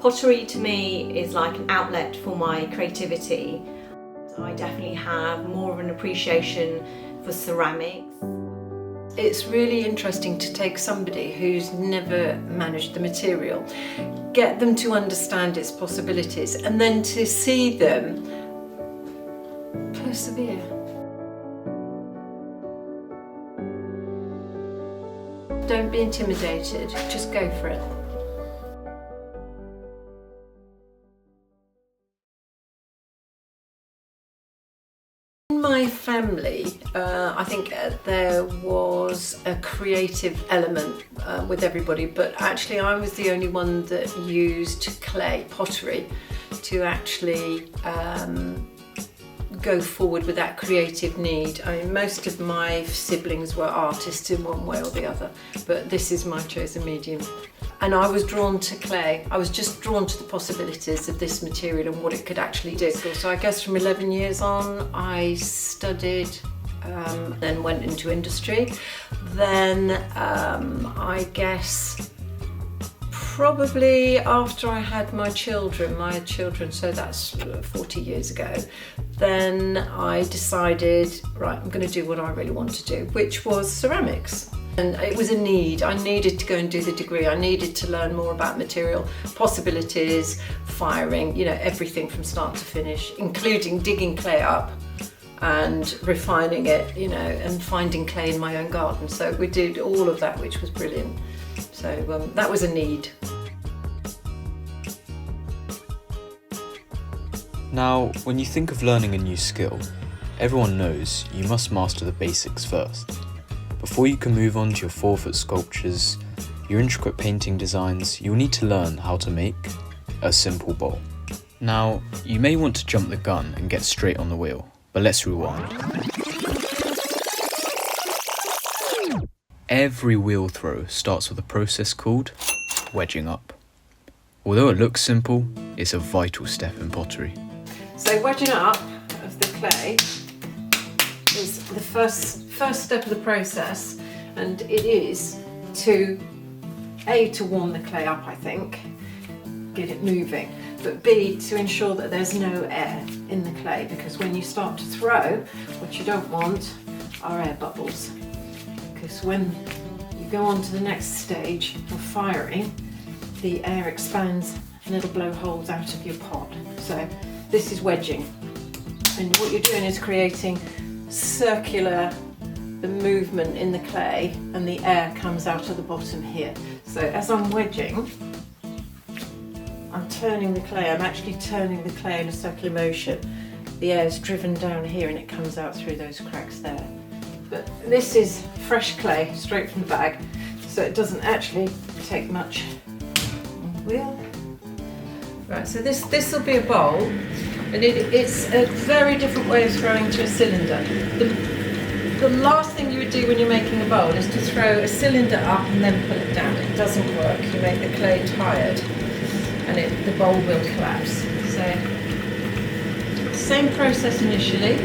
Pottery to me is like an outlet for my creativity. I definitely have more of an appreciation for ceramics. It's really interesting to take somebody who's never managed the material, get them to understand its possibilities, and then to see them persevere. Don't be intimidated, just go for it. In my family, I think there was a creative element with everybody, but actually I was the only one that used clay, pottery, to actually go forward with that creative need. I mean, most of my siblings were artists in one way or the other, but this is my chosen medium. And I was drawn to clay. I was just drawn to the possibilities of this material and what it could actually do. So I guess from 11 years on, I studied, then went into industry. Then I guess probably after I had my children, so that's 40 years ago, then I decided, right, I'm going to do what I really want to do, which was ceramics. And it was a need. I needed to go and do the degree. I needed to learn more about material possibilities, firing, everything from start to finish, including digging clay up and refining it, and finding clay in my own garden. So we did all of that, which was brilliant. So that was a need. Now, when you think of learning a new skill, everyone knows you must master the basics first. Before you can move on to your 4-foot sculptures, your intricate painting designs, you'll need to learn how to make a simple bowl. Now, you may want to jump the gun and get straight on the wheel, but let's rewind. Every wheel throw starts with a process called wedging up. Although it looks simple, it's a vital step in pottery. So wedging up of the clay is the first step of the process, and it is to warm the clay up, I think, get it moving, but B, to ensure that there's no air in the clay, because when you start to throw, what you don't want are air bubbles, because when you go on to the next stage of firing, the air expands and it'll blow holes out of your pot. So this is wedging, and what you're doing is creating the movement in the clay, and the air comes out of the bottom here. So as I'm wedging, I'm turning the clay, I'm actually turning the clay in a circular motion. The air is driven down here and it comes out through those cracks there. But this is fresh clay, straight from the bag, so it doesn't actually take much on the wheel. Right, so this will be a bowl, and it's a very different way of throwing to a cylinder. The last thing you would do when you're making a bowl is to throw a cylinder up and then pull it down. It doesn't work. You make the clay tired and the bowl will collapse. So, same process initially,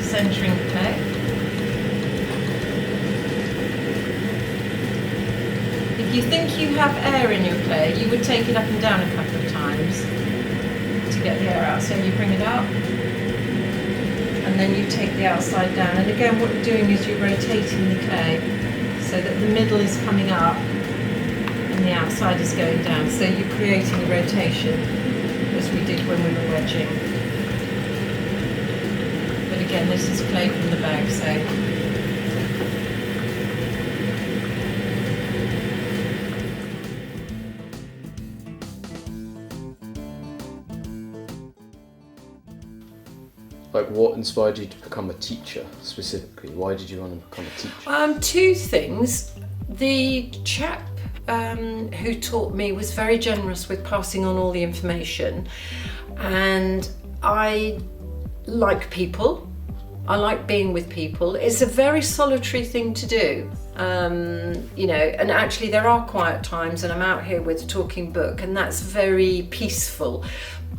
centering the clay. If you think you have air in your clay, you would take it up and down a couple of times to get the air out. So you bring it up, and then you take the outside down. And again, what you're doing is you're rotating the clay so that the middle is coming up and the outside is going down. So you're creating a rotation, as we did when we were wedging. But again, this is clay from the bag, so. Like, what inspired you to become a teacher specifically? Why did you want to become a teacher? Two things. The chap who taught me was very generous with passing on all the information, and I like people. I like being with people. It's a very solitary thing to do, and actually there are quiet times, and I'm out here with a talking book, and that's very peaceful.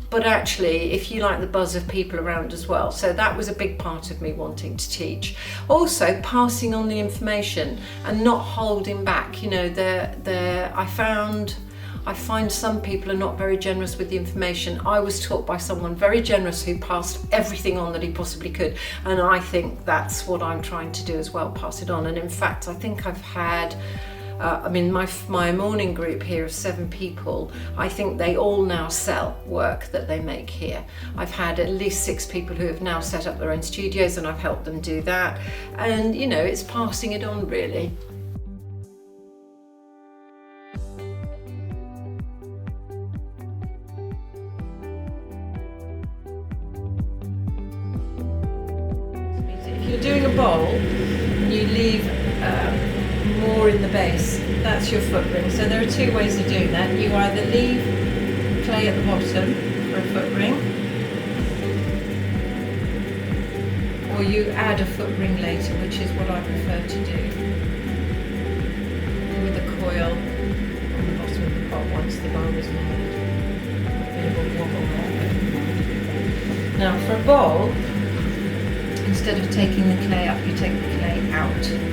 But actually, if you like the buzz of people around as well. So that was a big part of me wanting to teach. Also, passing on the information and not holding back. I found I find some people are not very generous with the information. I was taught by someone very generous who passed everything on that he possibly could, and I think that's what I'm trying to do as well, pass it on. And in fact, I think I've had my morning group here of 7 people, I think they all now sell work that they make here. I've had at least 6 people who have now set up their own studios, and I've helped them do that. And you know, it's passing it on really. If you're doing a bowl and you leave more in the base, that's your foot ring. So there are 2 ways of doing that. You either leave clay at the bottom for a foot ring, or you add a foot ring later, which is what I prefer to do, with a coil on the bottom of the pot once the bowl is made. A bit of a wobble there. Now for a bowl, instead of taking the clay up, you take the clay out.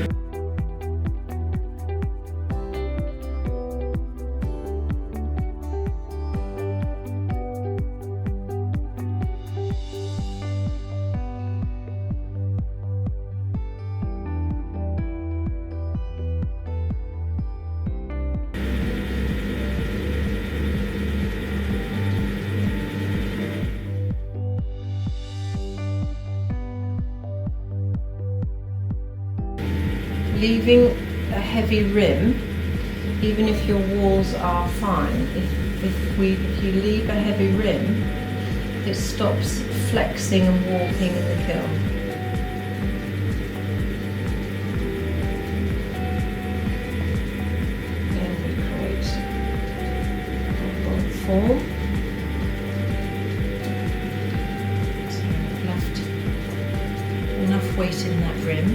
Leaving a heavy rim, even if your walls are fine, if you leave a heavy rim, it stops flexing and warping in the kiln. Then we create a bowl form. So I've left enough weight in that rim.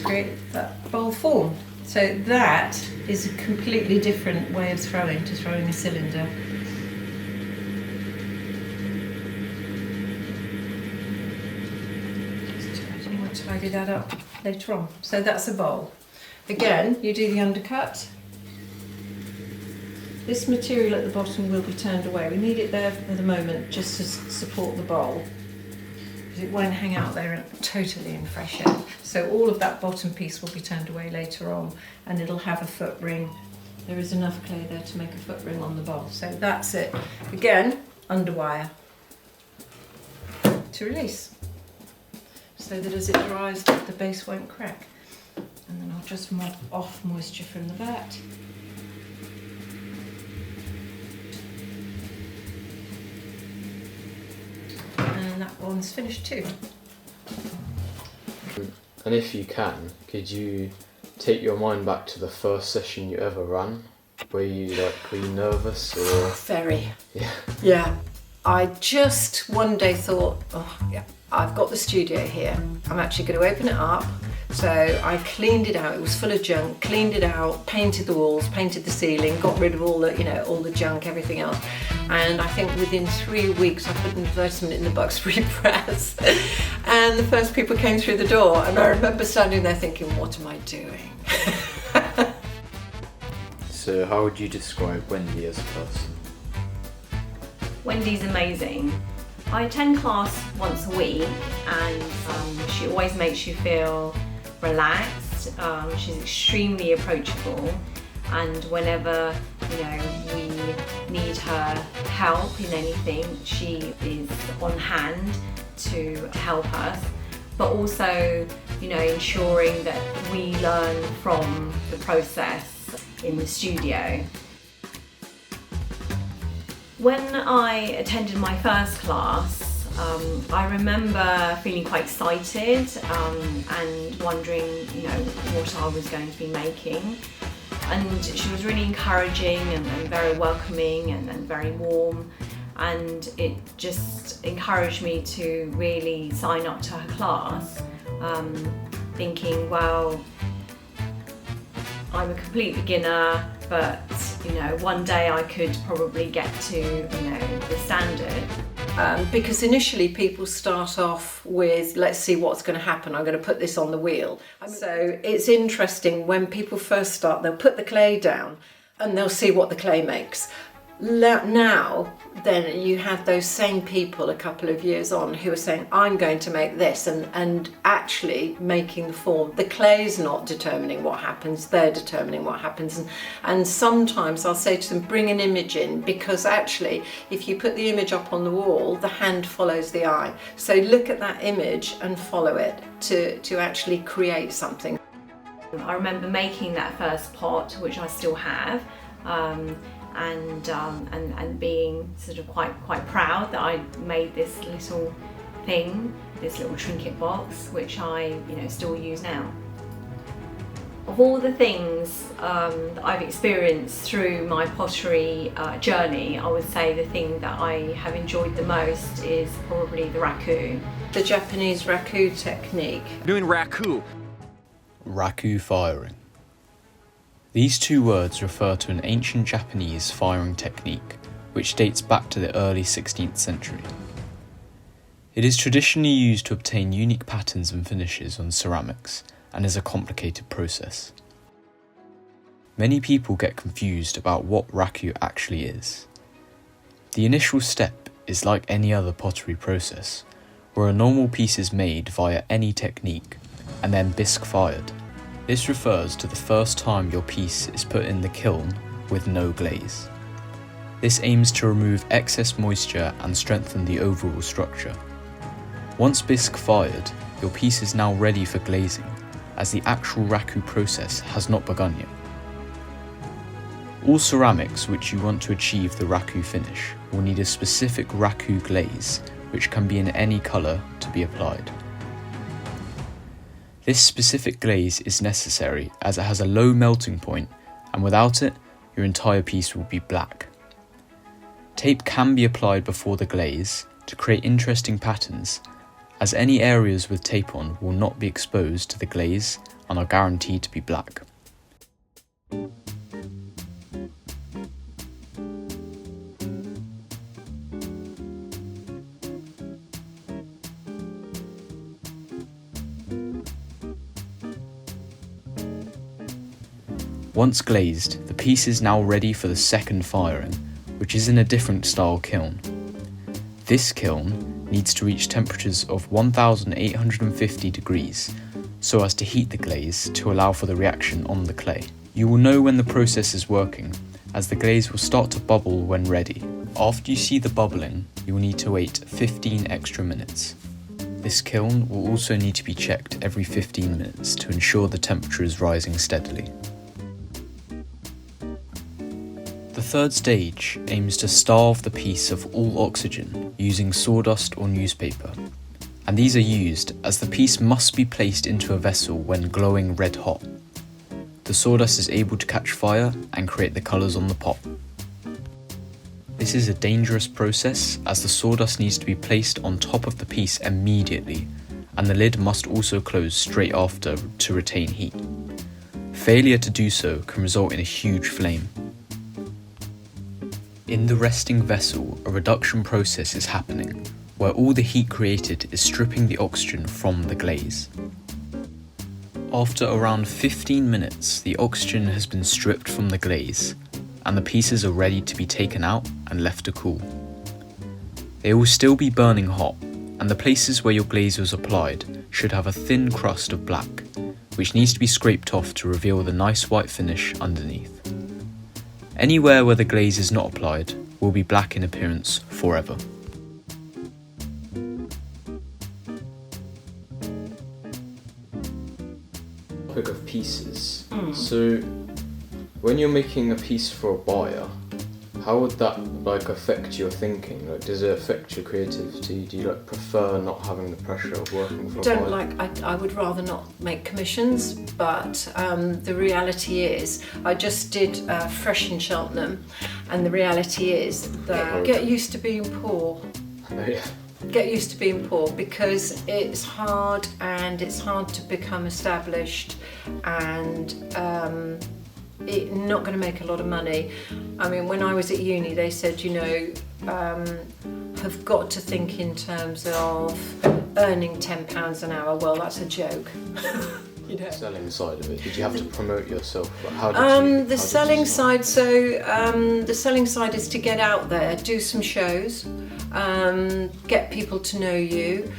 Create that bowl form. So that is a completely different way of throwing a cylinder. We'll tidy that up later on. So that's a bowl. Again, you do the undercut. This material at the bottom will be turned away. We need it there for the moment just to support the bowl, because it won't hang out there totally in fresh air. So all of that bottom piece will be turned away later on, and it'll have a foot ring. There is enough clay there to make a foot ring on the bowl. So that's it. Again, under wire to release, so that as it dries the base won't crack. And then I'll just mop off moisture from the vat. And that one's finished too. And if you can, could you take your mind back to the first session you ever ran? Were you nervous or? Very. Yeah. Yeah. I just one day thought, oh yeah, I've got the studio here. I'm actually going to open it up. So I cleaned it out. It was full of junk. Cleaned it out, painted the walls, painted the ceiling, got rid of all the, all the junk, everything else. And I think within 3 weeks I put an advertisement in the Bucks Free Press, and the first people came through the door. And I remember standing there thinking, what am I doing? So how would you describe Wendy as a person? Wendy's amazing. I attend class once a week, and she always makes you feel relaxed. She's extremely approachable, and whenever we need her help in anything, she is on hand to help us, but also ensuring that we learn from the process in the studio. When I attended my first class, I remember feeling quite excited and wondering, what I was going to be making. And she was really encouraging and very welcoming and very warm, and it just encouraged me to really sign up to her class. thinking, well, I'm a complete beginner, but one day I could probably get to the standard. Because initially people start off with, let's see what's going to happen, I'm going to put this on the wheel. So it's interesting, when people first start, they'll put the clay down and they'll see what the clay makes. Now, then you have those same people a couple of years on who are saying, I'm going to make this, and actually making the form. The clay's not determining what happens, they're determining what happens. And sometimes I'll say to them, bring an image in, because actually if you put the image up on the wall, the hand follows the eye. So look at that image and follow it to actually create something. I remember making that first pot, which I still have, and being sort of quite proud that I made this little thing, this little trinket box, which I still use now. Of all the things that I've experienced through my pottery journey, I would say the thing that I have enjoyed the most is probably the Raku. The Japanese Raku technique. Doing Raku. Raku firing. These two words refer to an ancient Japanese firing technique which dates back to the early 16th century. It is traditionally used to obtain unique patterns and finishes on ceramics and is a complicated process. Many people get confused about what Raku actually is. The initial step is like any other pottery process, where a normal piece is made via any technique and then bisque fired. This refers to the first time your piece is put in the kiln with no glaze. This aims to remove excess moisture and strengthen the overall structure. Once bisque fired, your piece is now ready for glazing, as the actual Raku process has not begun yet. All ceramics which you want to achieve the Raku finish will need a specific Raku glaze, which can be in any colour, to be applied. This specific glaze is necessary as it has a low melting point, and without it, your entire piece will be black. Tape can be applied before the glaze to create interesting patterns, as any areas with tape on will not be exposed to the glaze and are guaranteed to be black. Once glazed, the piece is now ready for the second firing, which is in a different style kiln. This kiln needs to reach temperatures of 1850 degrees, so as to heat the glaze to allow for the reaction on the clay. You will know when the process is working, as the glaze will start to bubble when ready. After you see the bubbling, you will need to wait 15 extra minutes. This kiln will also need to be checked every 15 minutes to ensure the temperature is rising steadily. The third stage aims to starve the piece of all oxygen using sawdust or newspaper, and these are used as the piece must be placed into a vessel when glowing red hot. The sawdust is able to catch fire and create the colours on the pot. This is a dangerous process as the sawdust needs to be placed on top of the piece immediately, and the lid must also close straight after to retain heat. Failure to do so can result in a huge flame. In the resting vessel, a reduction process is happening, where all the heat created is stripping the oxygen from the glaze. After around 15 minutes, the oxygen has been stripped from the glaze, and the pieces are ready to be taken out and left to cool. They will still be burning hot, and the places where your glaze was applied should have a thin crust of black, which needs to be scraped off to reveal the nice white finish underneath. Anywhere where the glaze is not applied will be black in appearance forever. Topic of pieces. So when you're making a piece for a buyer, how would that affect your thinking? Does it affect your creativity? Do you prefer not having the pressure of working for a buyer? I would rather not make commissions, but the reality is, I just did Fresh in Cheltenham, and the reality is that get used to being poor. Oh, yeah. Get used to being poor, because it's hard, and it's hard to become established, and not going to make a lot of money. I mean, when I was at uni, they said, you know, have got to think in terms of earning £10 an hour. Well, that's a joke. You know. Selling side of it, did you have to promote yourself? How did you? The selling side. So the selling side is to get out there, do some shows, get people to know you.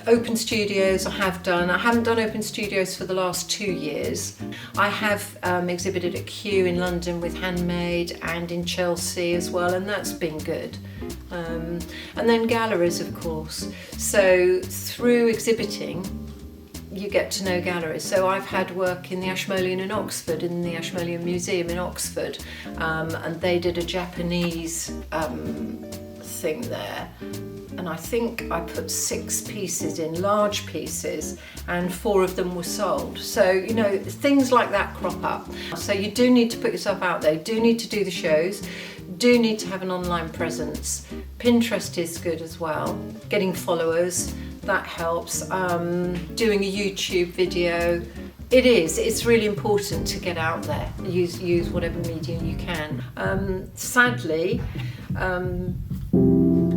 Open studios I have done. I haven't done open studios for the last 2 years. I have exhibited at Q in London with Handmade, and in Chelsea as well, and that's been good. And then galleries, of course. So through exhibiting, you get to know galleries. So I've had work in the Ashmolean in Oxford, in the Ashmolean Museum in Oxford, and they did a Japanese thing there. And I think I put 6 pieces in, large pieces, and 4 of them were sold. So, you know, things like that crop up. So you do need to put yourself out there, do need to do the shows, do need to have an online presence. Pinterest is good as well, getting followers, that helps. Doing a YouTube video, it's really important to get out there, use whatever medium you can. Sadly,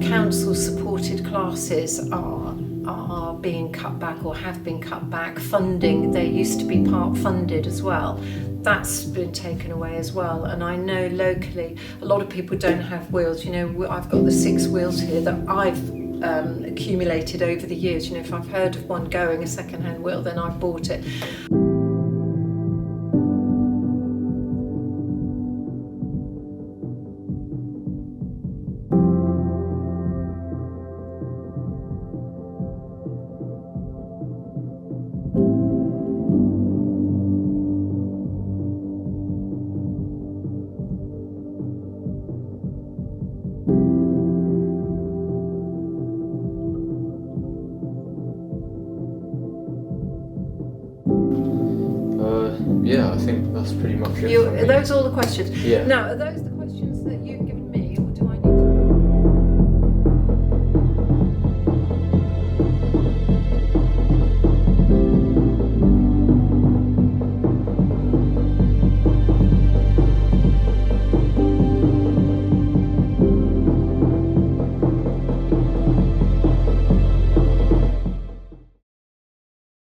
council supported classes are being cut back, or have been cut back. Funding, they used to be part funded as well. That's been taken away as well. And I know locally a lot of people don't have wheels. You know, I've got the 6 wheels here that I've accumulated over the years. You know, if I've heard of one going, a second-hand wheel, then I've bought it. Yeah, I think that's pretty much it. Are those all the questions? Yeah. Now, are those